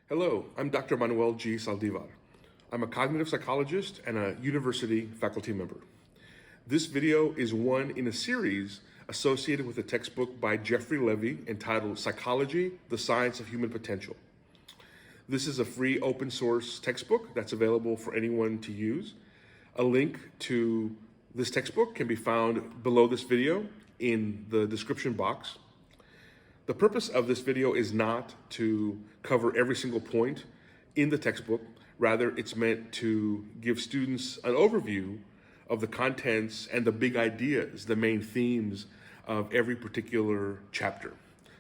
Hello, I'm Dr. Manuel G. Saldivar. I'm a cognitive psychologist and a university faculty member. This video is one in a series associated with a textbook by Jeffrey Levy entitled Psychology, the Science of Human Potential. This is a free open source textbook that's available for anyone to use. A link to this textbook can be found below this video in the description box. The purpose of this video is not to cover every single point in the textbook. Rather, it's meant to give students an overview of the contents and the big ideas, the main themes of every particular chapter.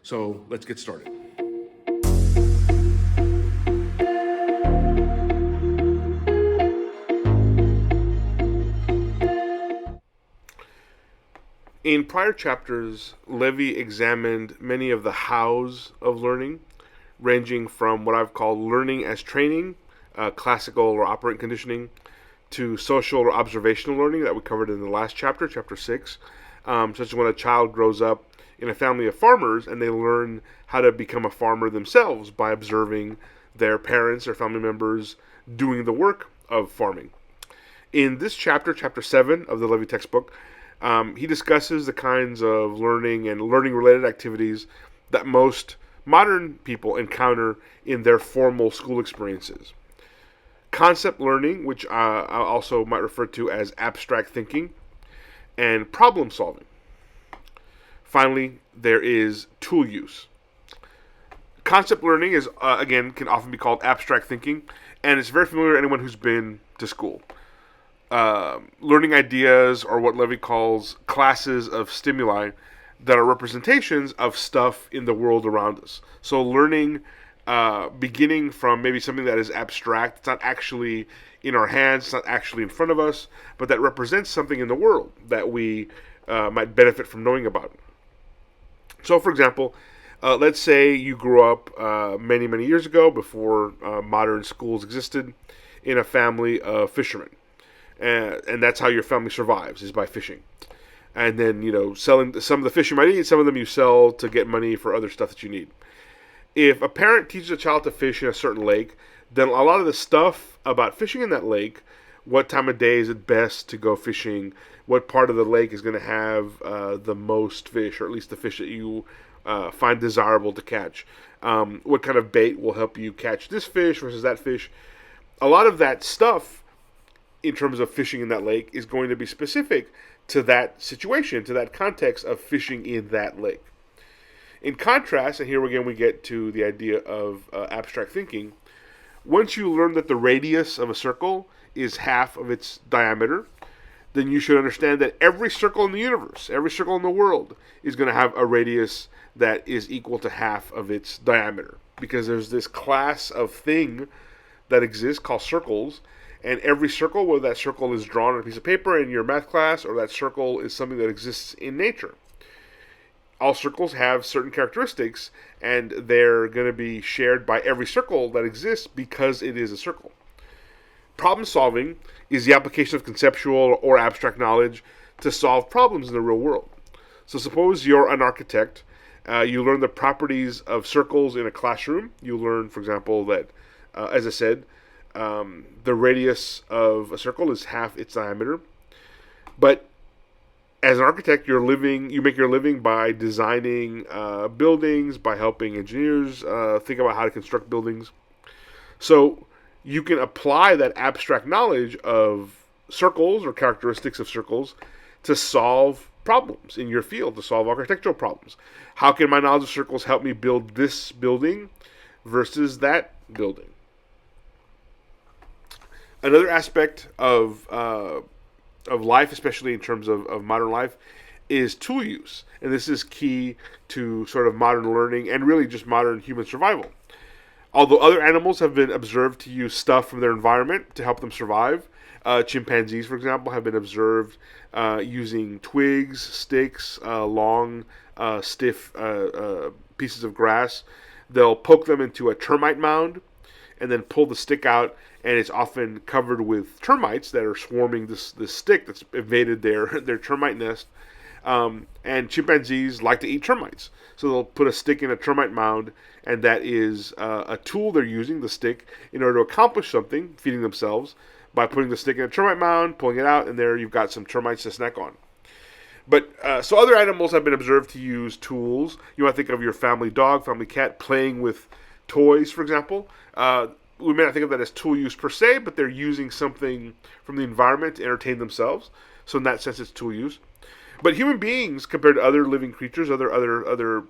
So let's get started. In prior chapters, Levy examined many of the hows of learning, ranging from what I've called learning as training, classical or operant conditioning, to social or observational learning that we covered in the last chapter, chapter 6, such as when a child grows up in a family of farmers and they learn how to become a farmer themselves by observing their parents or family members doing the work of farming. In this chapter, chapter 7 of the Levy textbook, he discusses the kinds of learning and learning-related activities that most modern people encounter in their formal school experiences. Concept learning, which I also might refer to as abstract thinking, and problem solving. Finally, there is tool use. Concept learning is, again, can often be called abstract thinking, and it's very familiar to anyone who's been to school. Learning ideas are what Levy calls classes of stimuli that are representations of stuff in the world around us. So learning beginning from maybe something that is abstract, it's not actually in our hands, it's not actually in front of us, but that represents something in the world that we might benefit from knowing about. So for example, let's say you grew up many, many years ago before modern schools existed in a family of fishermen. And that's how your family survives, is by fishing. And then, selling some of the fish you might eat, some of them you sell to get money for other stuff that you need. If a parent teaches a child to fish in a certain lake, then a lot of the stuff about fishing in that lake, what time of day is it best to go fishing, what part of the lake is going to have the most fish, or at least the fish that you find desirable to catch, what kind of bait will help you catch this fish versus that fish. A lot of that stuff in terms of fishing in that lake is going to be specific to that situation, to that context of fishing in that lake. In contrast, and here again we get to the idea of abstract thinking, once you learn that the radius of a circle is half of its diameter, then you should understand that every circle in the universe, every circle in the world is going to have a radius that is equal to half of its diameter. Because there's this class of thing that exists called circles, and every circle, whether that circle is drawn on a piece of paper in your math class or that circle is something that exists in nature, all circles have certain characteristics, and they're going to be shared by every circle that exists because it is a circle. Problem solving is the application of conceptual or abstract knowledge to solve problems in the real world. So suppose you're an architect, you learn the properties of circles in a classroom. You learn, for example, that, as I said, the radius of a circle is half its diameter. But as an architect, you make your living by designing buildings, by helping engineers think about how to construct buildings. So you can apply that abstract knowledge of circles or characteristics of circles to solve problems in your field, to solve architectural problems. How can my knowledge of circles help me build this building versus that building? Another aspect of life, especially in terms of modern life, is tool use. And this is key to sort of modern learning and really just modern human survival. Although other animals have been observed to use stuff from their environment to help them survive, chimpanzees, for example, have been observed using twigs, sticks, long, stiff pieces of grass. They'll poke them into a termite mound and then pull the stick out, and it's often covered with termites that are swarming this stick that's invaded their termite nest. And chimpanzees like to eat termites. So they'll put a stick in a termite mound, and that is a tool they're using, the stick, in order to accomplish something, feeding themselves, by putting the stick in a termite mound, pulling it out, and there you've got some termites to snack on. But so other animals have been observed to use tools. You might think of your family dog, family cat playing with toys, for example. We may not think of that as tool use per se, but they're using something from the environment to entertain themselves. So in that sense, it's tool use. But human beings, compared to other living creatures, other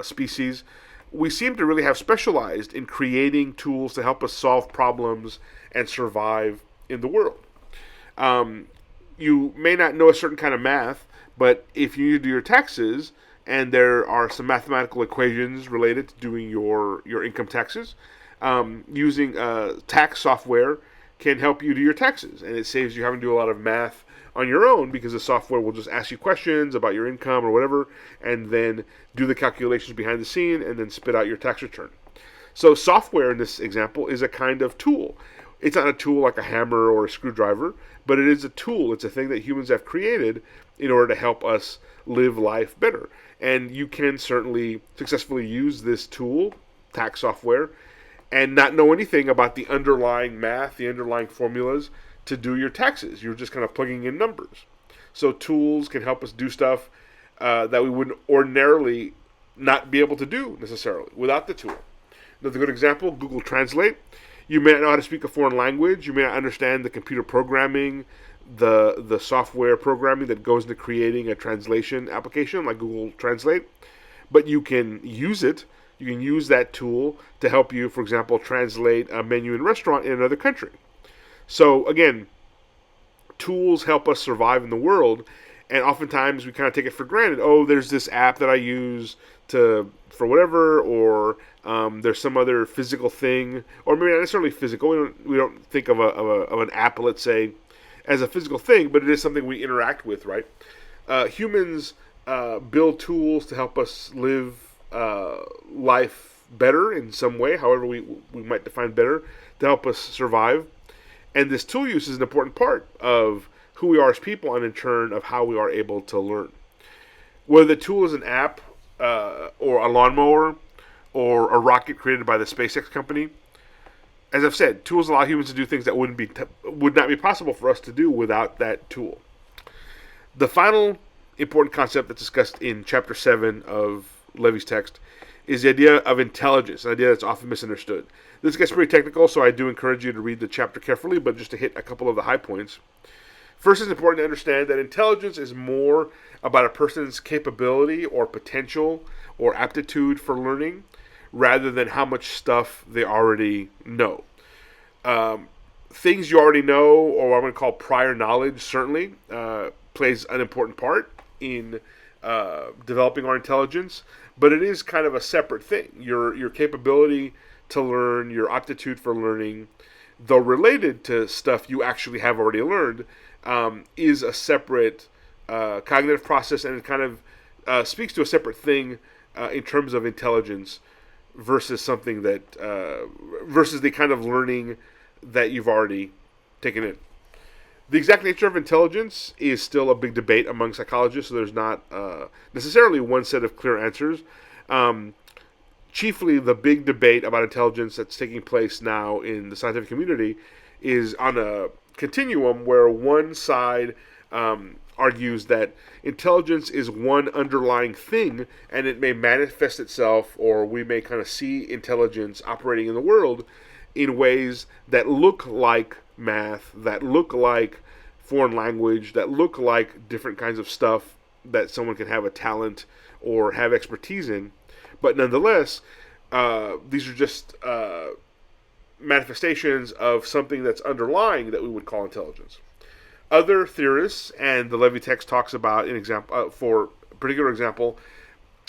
species, we seem to really have specialized in creating tools to help us solve problems and survive in the world. You may not know a certain kind of math, but if you need to do your taxes, and there are some mathematical equations related to doing your income taxes, using tax software can help you do your taxes, and it saves you having to do a lot of math on your own, because the software will just ask you questions about your income or whatever, and then do the calculations behind the scene, and then spit out your tax return. So software in this example is a kind of tool. It's not a tool like a hammer or a screwdriver, but it is a tool. It's a thing that humans have created in order to help us live life better. And you can certainly successfully use this tool, tax software, and not know anything about the underlying math, the underlying formulas to do your taxes. You're just kind of plugging in numbers. So tools can help us do stuff that we wouldn't ordinarily not be able to do necessarily without the tool. Another good example, Google Translate. You may not know how to speak a foreign language. You may not understand the computer programming, the software programming that goes into creating a translation application like Google Translate. But you can use it. You can use that tool to help you, for example, translate a menu in a restaurant in another country. So again, tools help us survive in the world, and oftentimes we kind of take it for granted. Oh, there's this app that I use for whatever, or there's some other physical thing, or maybe not necessarily physical. We don't think of an app, let's say, as a physical thing, but it is something we interact with, right? Humans build tools to help us live life better in some way, however we might define better, to help us survive. And this tool use is an important part of who we are as people, and in turn of how we are able to learn. Whether the tool is an app, or a lawnmower, or a rocket created by the SpaceX company, as I've said, tools allow humans to do things that would not be possible for us to do without that tool. The final important concept that's discussed in Chapter 7 of Levy's text is the idea of intelligence, an idea that's often misunderstood. This gets pretty technical, so I do encourage you to read the chapter carefully, but just to hit a couple of the high points. First, it's important to understand that intelligence is more about a person's capability or potential or aptitude for learning, rather than how much stuff they already know. Things you already know, or what I'm going to call prior knowledge, certainly plays an important part in developing our intelligence, but it is kind of a separate thing. Your capability to learn, your aptitude for learning, though related to stuff you actually have already learned, is a separate cognitive process, and it kind of speaks to a separate thing in terms of intelligence versus something that versus the kind of learning that you've already taken in. The exact nature of intelligence is still a big debate among psychologists, so there's not necessarily one set of clear answers. Chiefly, the big debate about intelligence that's taking place now in the scientific community is on a continuum where one side argues that intelligence is one underlying thing, and it may manifest itself, or we may kind of see intelligence operating in the world in ways that look like math, that look like foreign language, that look like different kinds of stuff that someone can have a talent or have expertise in. But nonetheless, these are just manifestations of something that's underlying that we would call intelligence. Other theorists, and the Levy text talks about, for a particular example,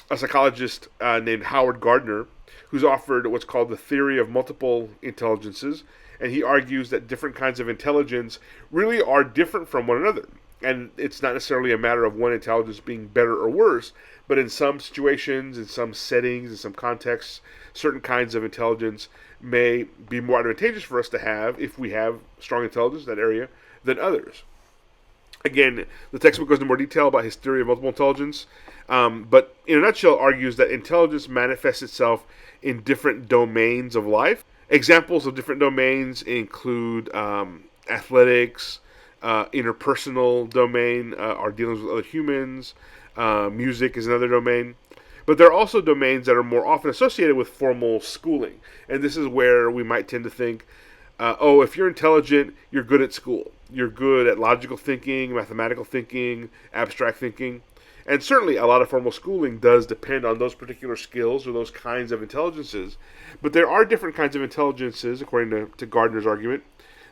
a psychologist named Howard Gardner, who's offered what's called the theory of multiple intelligences, and he argues that different kinds of intelligence really are different from one another. And it's not necessarily a matter of one intelligence being better or worse, but in some situations, in some settings, in some contexts, certain kinds of intelligence may be more advantageous for us to have if we have strong intelligence in that area than others. Again, the textbook goes into more detail about his theory of multiple intelligence, but in a nutshell argues that intelligence manifests itself in different domains of life. Examples of different domains include athletics, interpersonal domain, our dealings with other humans, music is another domain. But there are also domains that are more often associated with formal schooling. And this is where we might tend to think, oh, if you're intelligent, you're good at school. You're good at logical thinking, mathematical thinking, abstract thinking. And certainly a lot of formal schooling does depend on those particular skills or those kinds of intelligences. But there are different kinds of intelligences, according to Gardner's argument,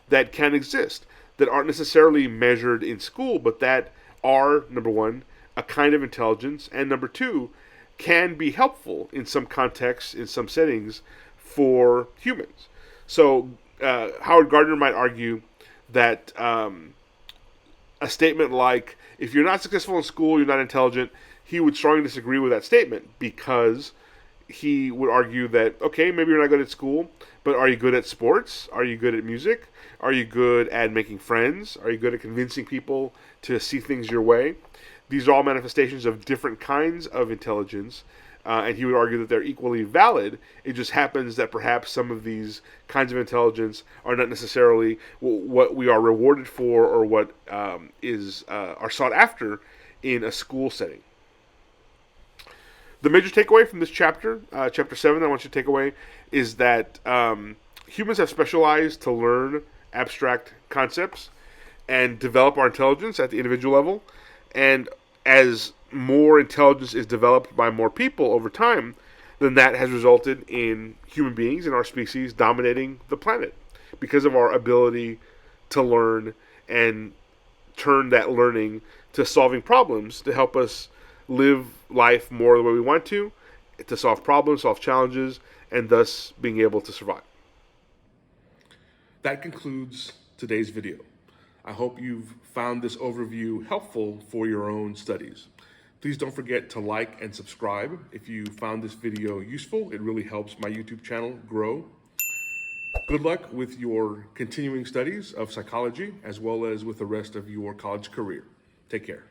that can exist, that aren't necessarily measured in school, but that are, number one, a kind of intelligence, and number two, can be helpful in some contexts, in some settings, for humans. So Howard Gardner might argue that a statement like, if you're not successful in school, you're not intelligent, he would strongly disagree with that statement, because he would argue that, okay, maybe you're not good at school, but are you good at sports? Are you good at music? Are you good at making friends? Are you good at convincing people to see things your way? These are all manifestations of different kinds of intelligence, and he would argue that they're equally valid. It just happens that perhaps some of these kinds of intelligence are not necessarily what we are rewarded for, or what are sought after in a school setting. The major takeaway from this chapter, chapter 7, I want you to take away, is that humans have specialized to learn abstract concepts and develop our intelligence at the individual level. And as more intelligence is developed by more people over time, then that has resulted in human beings in our species dominating the planet because of our ability to learn and turn that learning to solving problems to help us live life more the way we want to solve problems, solve challenges, and thus being able to survive. That concludes today's video. I hope you've found this overview helpful for your own studies. Please don't forget to like and subscribe if you found this video useful. It really helps my YouTube channel grow. Good luck with your continuing studies of psychology, as well as with the rest of your college career. Take care.